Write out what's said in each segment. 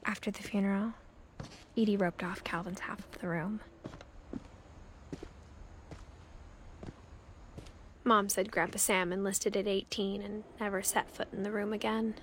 After the funeral, Edie roped off Calvin's half of the room. Mom said Grandpa Sam enlisted at 18 and never set foot in the room again.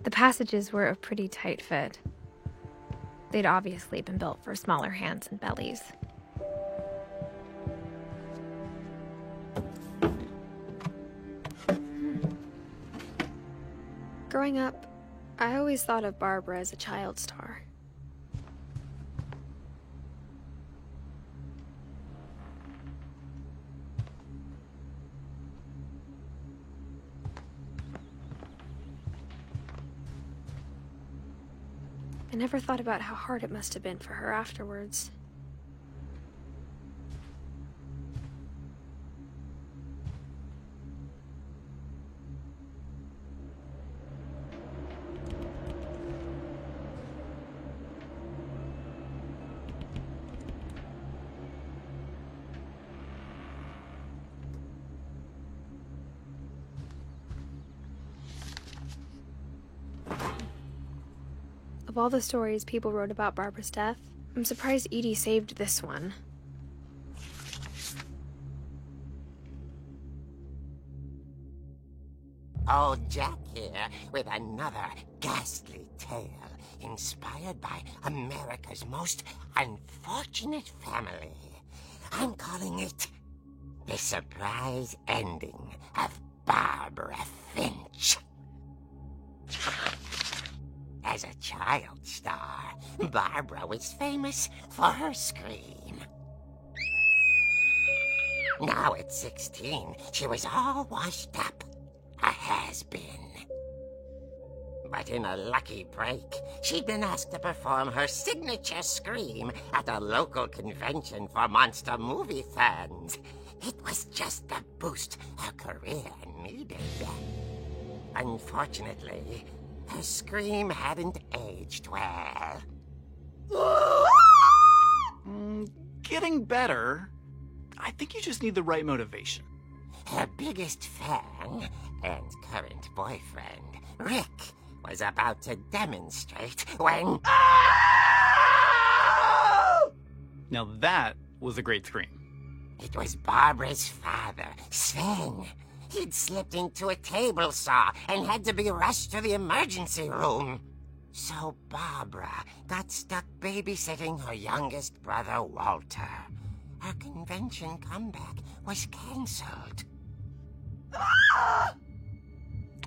The passages were a pretty tight fit. They'd obviously been built for smaller hands and bellies. Growing up, I always thought of Barbara as a child star. I never thought about how hard it must have been for her afterwards. Of all the stories people wrote about Barbara's death, I'm surprised Edie saved this one. Old Jack here with another ghastly tale inspired by America's most unfortunate family. I'm calling it The Surprise Ending of Barbara Finch. As a child star, Barbara was famous for her scream. Now at 16, she was all washed up, a has-been. But in a lucky break, she'd been asked to perform her signature scream at a local convention for monster movie fans. It was just the boost her career needed. Unfortunately, her scream hadn't aged well. Getting better. I think you just need the right motivation. Her biggest fan and current boyfriend, Rick, was about to demonstrate when... Now that was a great scream. It was Barbara's father, Sven. He'd slipped into a table saw and had to be rushed to the emergency room. So Barbara got stuck babysitting her youngest brother, Walter. Her convention comeback was cancelled.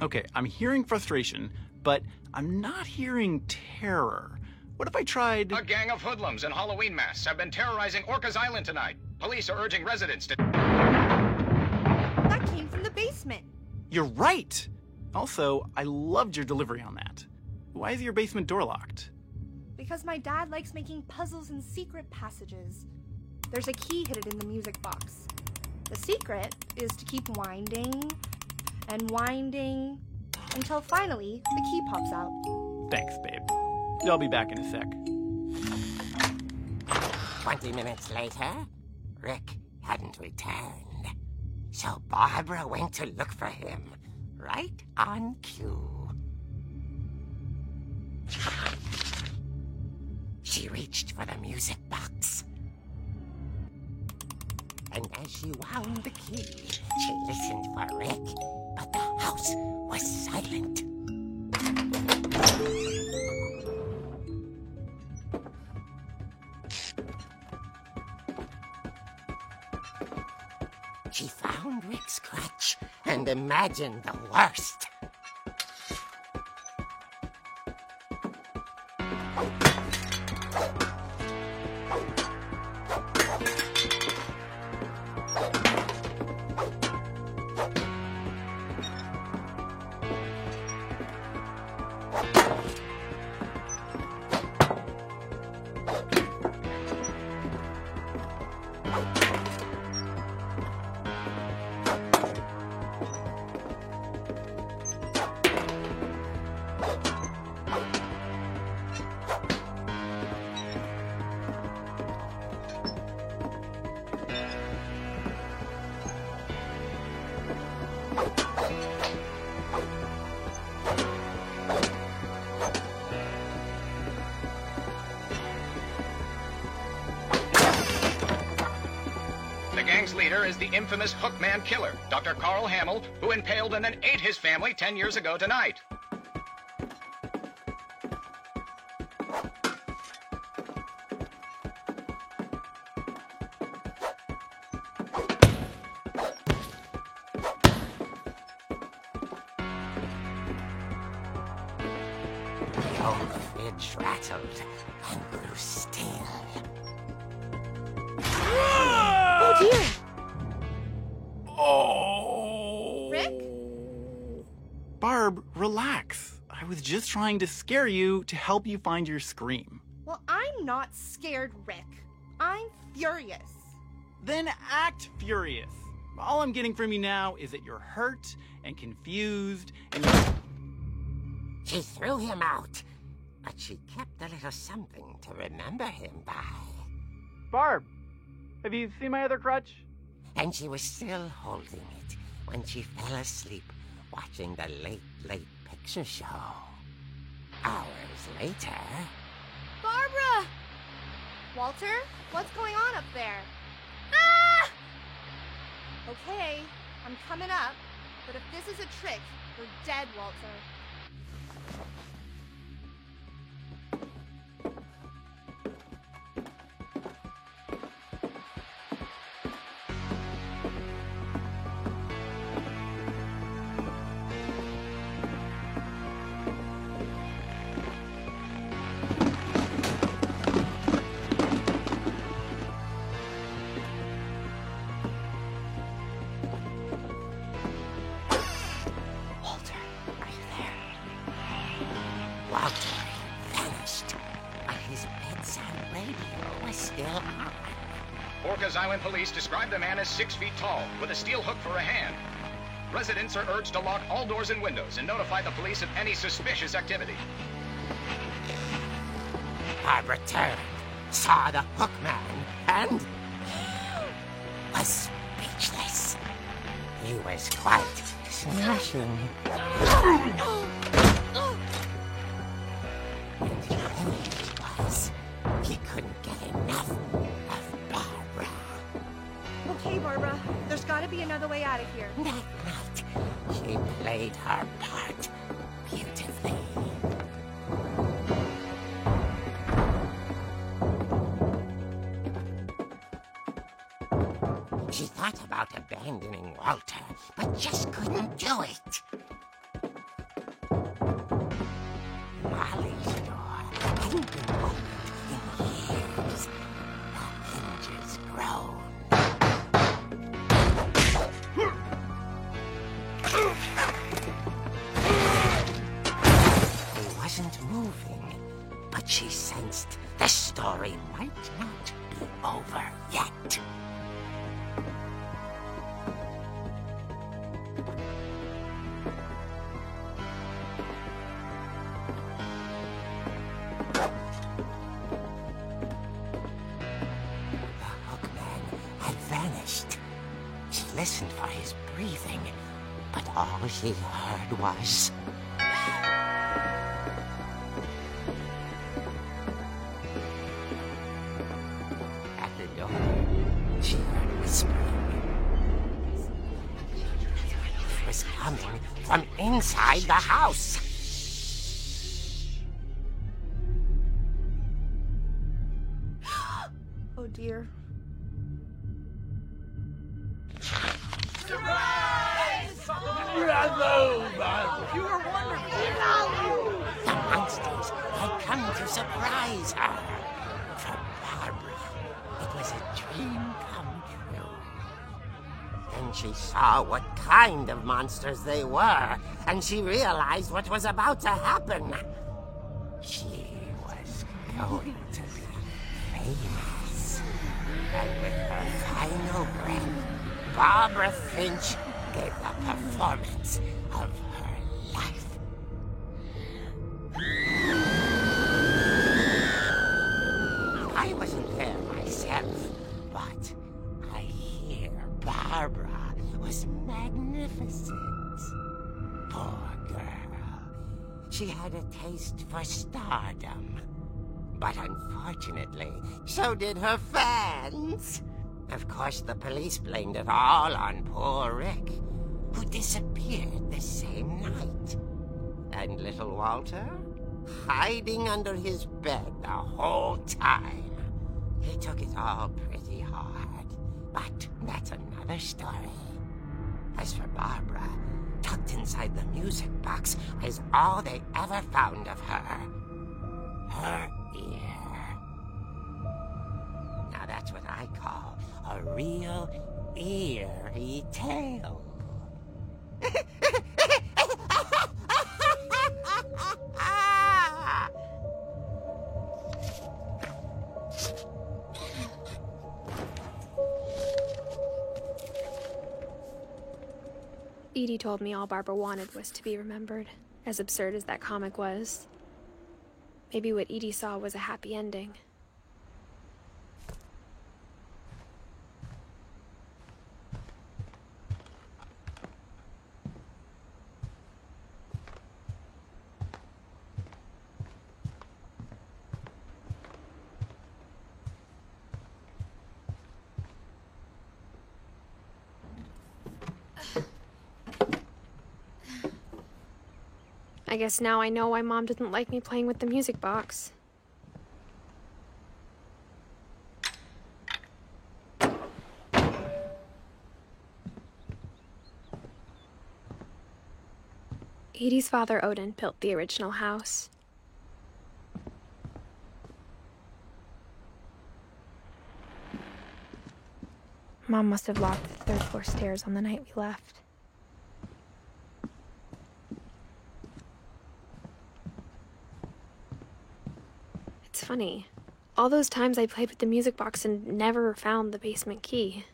Okay, I'm hearing frustration, but I'm not hearing terror. What if I tried... A gang of hoodlums in Halloween masks have been terrorizing Orcas Island tonight. Police are urging residents to... That came from the basement. You're right! Also, I loved your delivery on that. Why is your basement door locked? Because my dad likes making puzzles and secret passages. There's a key hidden in the music box. The secret is to keep winding and winding until finally the key pops out. Thanks, babe. I'll be back in a sec. 20 minutes later, Rick hadn't returned. So Barbara went to look for him, right on cue. She reached for the music box. And as she wound the key, she listened for Rick, but the house was silent. She found Rick's crutch and imagined the worst. The gang's leader is the infamous Hookman killer, Dr. Carl Hamill, who impaled and then ate his family 10 years ago tonight. The old fridge rattled and grew still. Oh dear! Oh. Rick? Barb, relax. I was just trying to scare you to help you find your scream. Well, I'm not scared, Rick. I'm furious. Then act furious. All I'm getting from you now is that you're hurt and confused and She threw him out, but she kept a little something to remember him by. Barb, have you seen my other crutch? And she was still holding it when she fell asleep watching the Late Picture Show. Hours later... Barbara! Walter, what's going on up there? Ah! Okay, I'm coming up, but if this is a trick, you're dead, Walter. Walter vanished, but his bedside radio was still on. Orcas Island police describe the man as 6 feet tall, with a steel hook for a hand. Residents are urged to lock all doors and windows and notify the police of any suspicious activity. Barbara turned, saw the Hookman, and was speechless. He was quite smashing. And he was. He couldn't get enough of Barbara. Okay, Barbara, there's gotta be another way out of here. That night, she played her part beautifully. She thought about abandoning Walter, but just couldn't do it. Molly's door hadn't been opened in years. The hinges groaned. He wasn't moving, but she sensed the story might not be over yet. She listened for his breathing, but all she heard was... At the door, she heard whispering. It was coming from inside the house. Oh dear. The monsters had come to surprise her. For Barbara, it was a dream come true. Then she saw what kind of monsters they were, and she realized what was about to happen. She was going to be famous. And with her final breath, Barbara Finch gave the performance of her life. I wasn't there myself, but I hear Barbara was magnificent. Poor girl. She had a taste for stardom. But unfortunately, so did her fans. Of course, the police blamed it all on poor Rick, who disappeared the same night. And little Walter, hiding under his bed the whole time. He took it all pretty hard, but that's another story. As for Barbara, tucked inside the music box is all they ever found of her. Her ear. Now that's what I call a real eerie tale. Edie told me all Barbara wanted was to be remembered, as absurd as that comic was. Maybe what Edie saw was a happy ending. I guess now I know why Mom didn't like me playing with the music box. Edie's father, Odin, built the original house. Mom must have locked the third floor stairs on the night we left. It's funny. All those times I played with the music box and never found the basement key.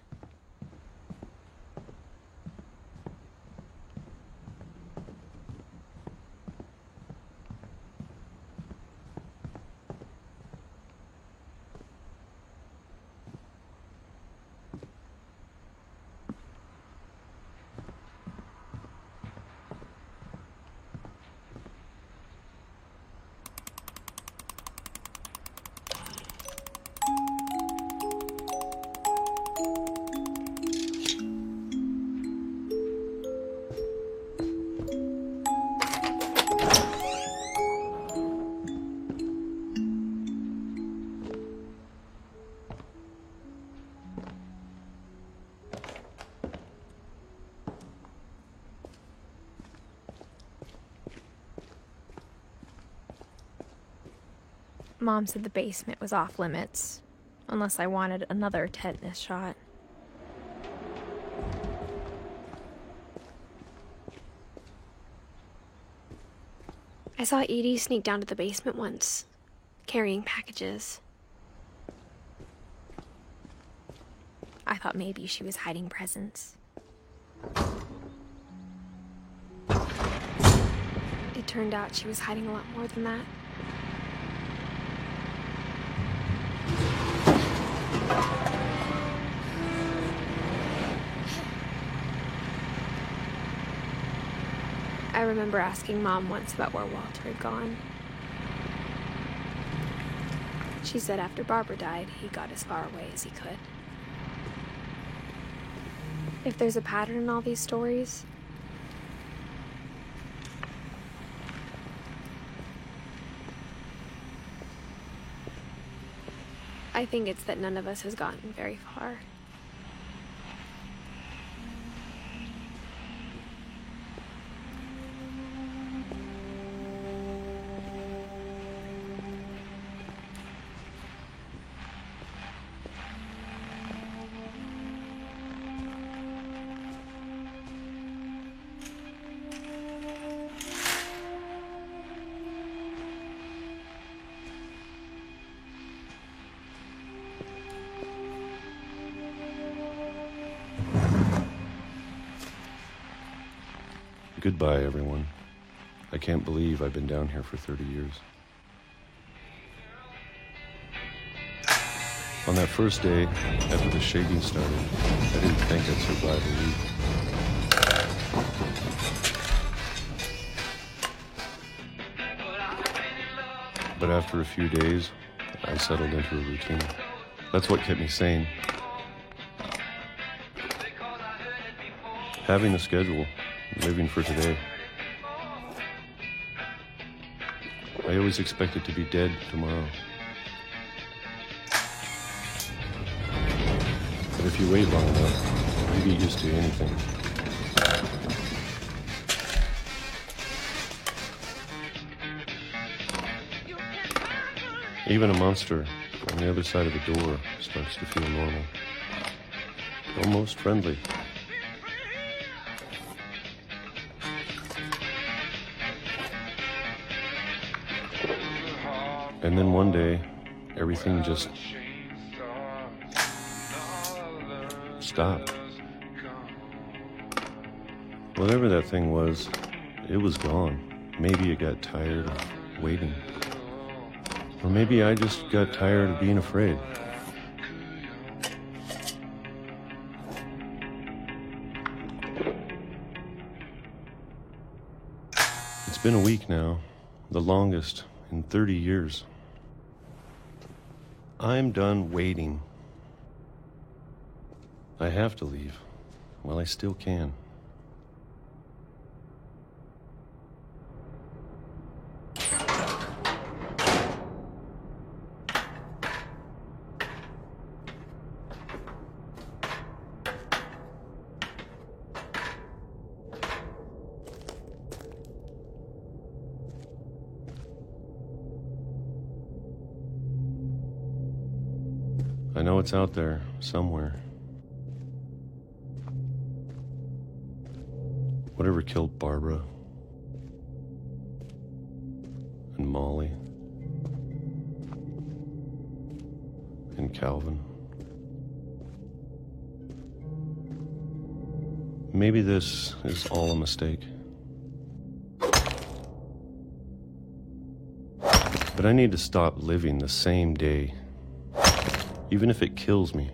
Mom said the basement was off limits, unless I wanted another tetanus shot. I saw Edie sneak down to the basement once, carrying packages. I thought maybe she was hiding presents. It turned out she was hiding a lot more than that. I remember asking Mom once about where Walter had gone. She said after Barbara died, he got as far away as he could. If there's a pattern in all these stories, I think it's that none of us has gotten very far. Goodbye, everyone. I can't believe I've been down here for 30 years. On that first day, after the shaking started, I didn't think I'd survive a week. But after a few days, I settled into a routine. That's what kept me sane. having a schedule, living for today. I always expected to be dead tomorrow. But if you wait long enough, you get used to anything. Even a monster on the other side of the door starts to feel normal. Almost friendly. And then one day, everything just stopped. Whatever that thing was, it was gone. Maybe it got tired of waiting. Or maybe I just got tired of being afraid. It's been a week now, the longest in 30 years. I'm done waiting. I have to leave while I still can. I know it's out there somewhere. Whatever killed Barbara and Molly and Calvin. Maybe this is all a mistake. But I need to stop living the same day, even if it kills me.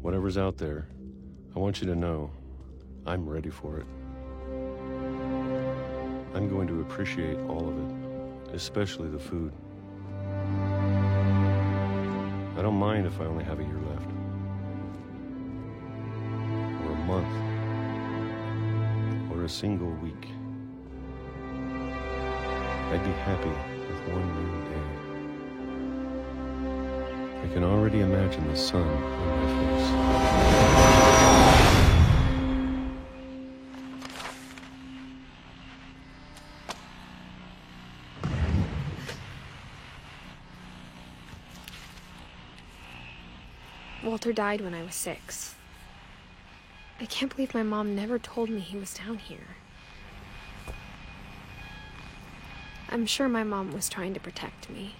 Whatever's out there, I want you to know I'm ready for it. I'm going to appreciate all of it, especially the food. I don't mind if I only have a year left, or a month, or a single week. I'd be happy with one new day. I can already imagine the sun on my face. Walter died when I was 6. I can't believe my mom never told me he was down here. I'm sure my mom was trying to protect me.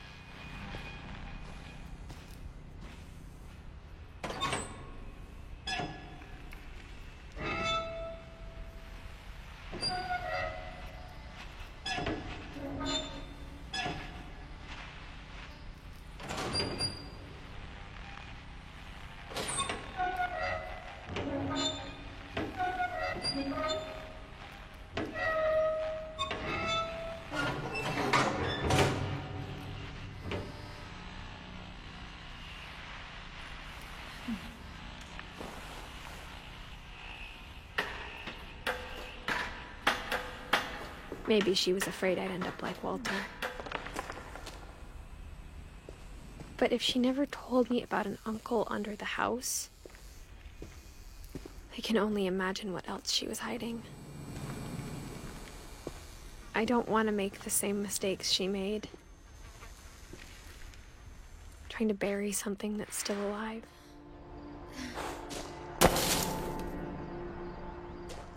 Maybe she was afraid I'd end up like Walter. But if she never told me about an uncle under the house, I can only imagine what else she was hiding. I don't want to make the same mistakes she made. Trying to bury something that's still alive.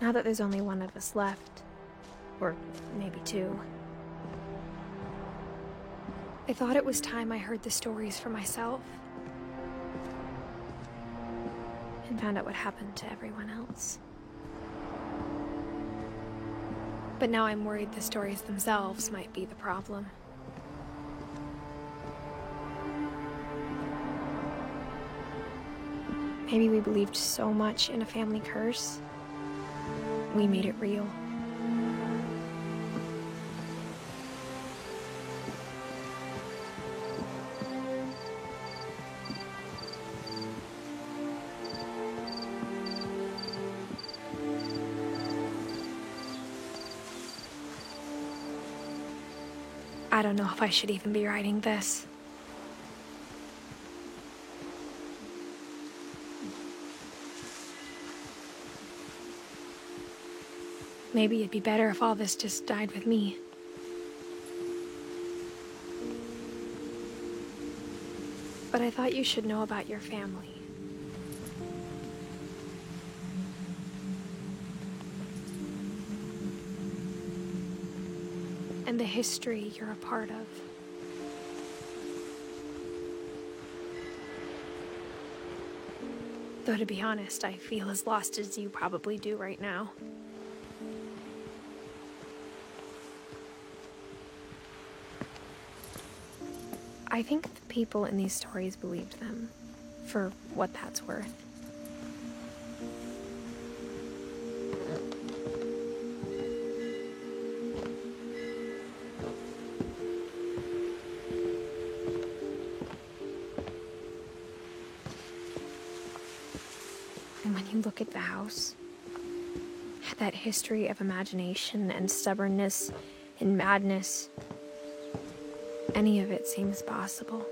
Now that there's only one of us left, or maybe 2, I thought it was time I heard the stories for myself and found out what happened to everyone else. But now I'm worried the stories themselves might be the problem. Maybe we believed so much in a family curse, we made it real. I don't know if I should even be writing this. Maybe it'd be better if all this just died with me. But I thought you should know about your family. And the history you're a part of. Though to be honest, I feel as lost as you probably do right now. I think the people in these stories believed them, for what that's worth. And when you look at the house, that history of imagination and stubbornness and madness, any of it seems possible.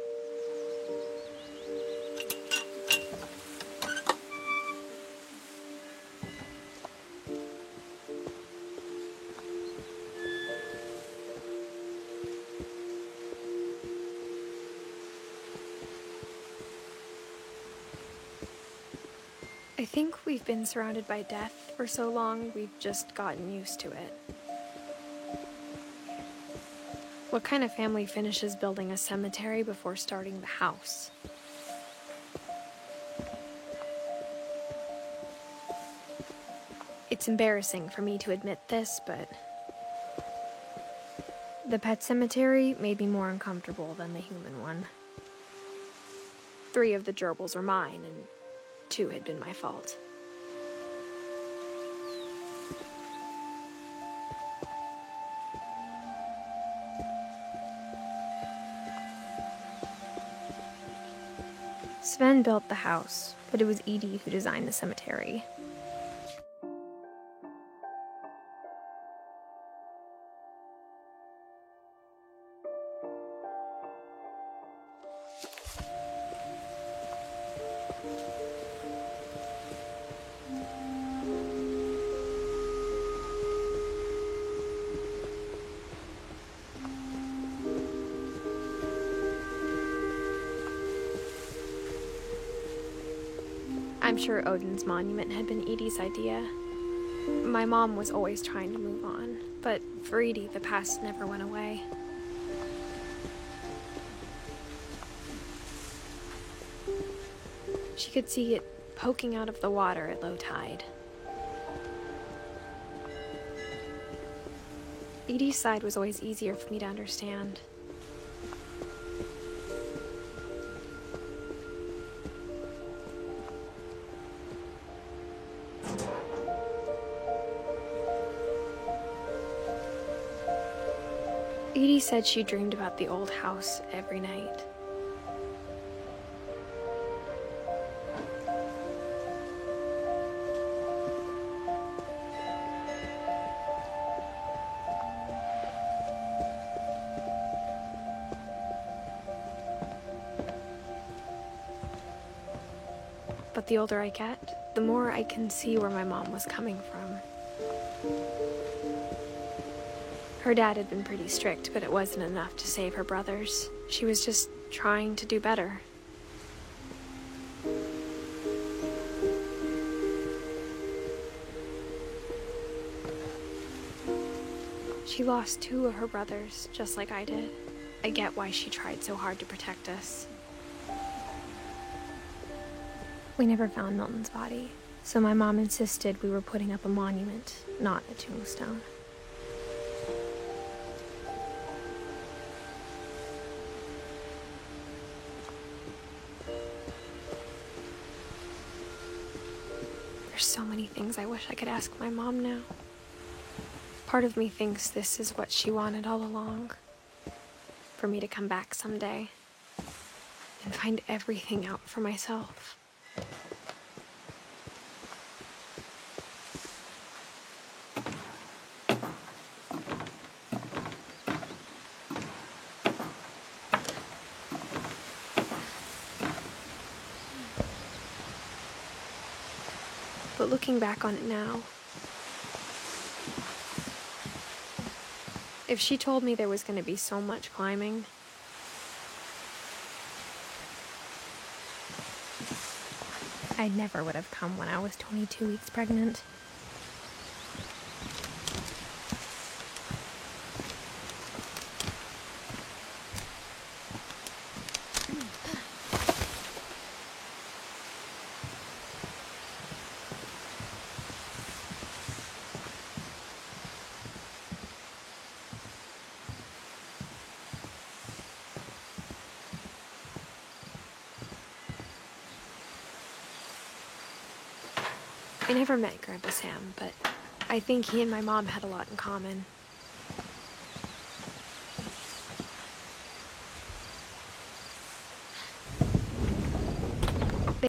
I think we've been surrounded by death for so long, we've just gotten used to it. What kind of family finishes building a cemetery before starting the house? It's embarrassing for me to admit this, but the pet cemetery made me more uncomfortable than the human one. 3 of the gerbils were mine, and 2 had been my fault. Sven built the house, but it was Edie who designed the cemetery. I'm sure Odin's monument had been Edie's idea. My mom was always trying to move on, but for Edie, the past never went away. She could see it poking out of the water at low tide. Edie's side was always easier for me to understand. Edie said she dreamed about the old house every night. But the older I get, the more I can see where my mom was coming from. Her dad had been pretty strict, but it wasn't enough to save her brothers. She was just trying to do better. She lost 2 of her brothers, just like I did. I get why she tried so hard to protect us. We never found Milton's body, so my mom insisted we were putting up a monument, not a tombstone. There's so many things I wish I could ask my mom now. Part of me thinks this is what she wanted all along. For me to come back someday and find everything out for myself. But looking back on it now, if she told me there was going to be so much climbing, I never would have come when I was 22 weeks pregnant. I never met Grandpa Sam, but I think he and my mom had a lot in common.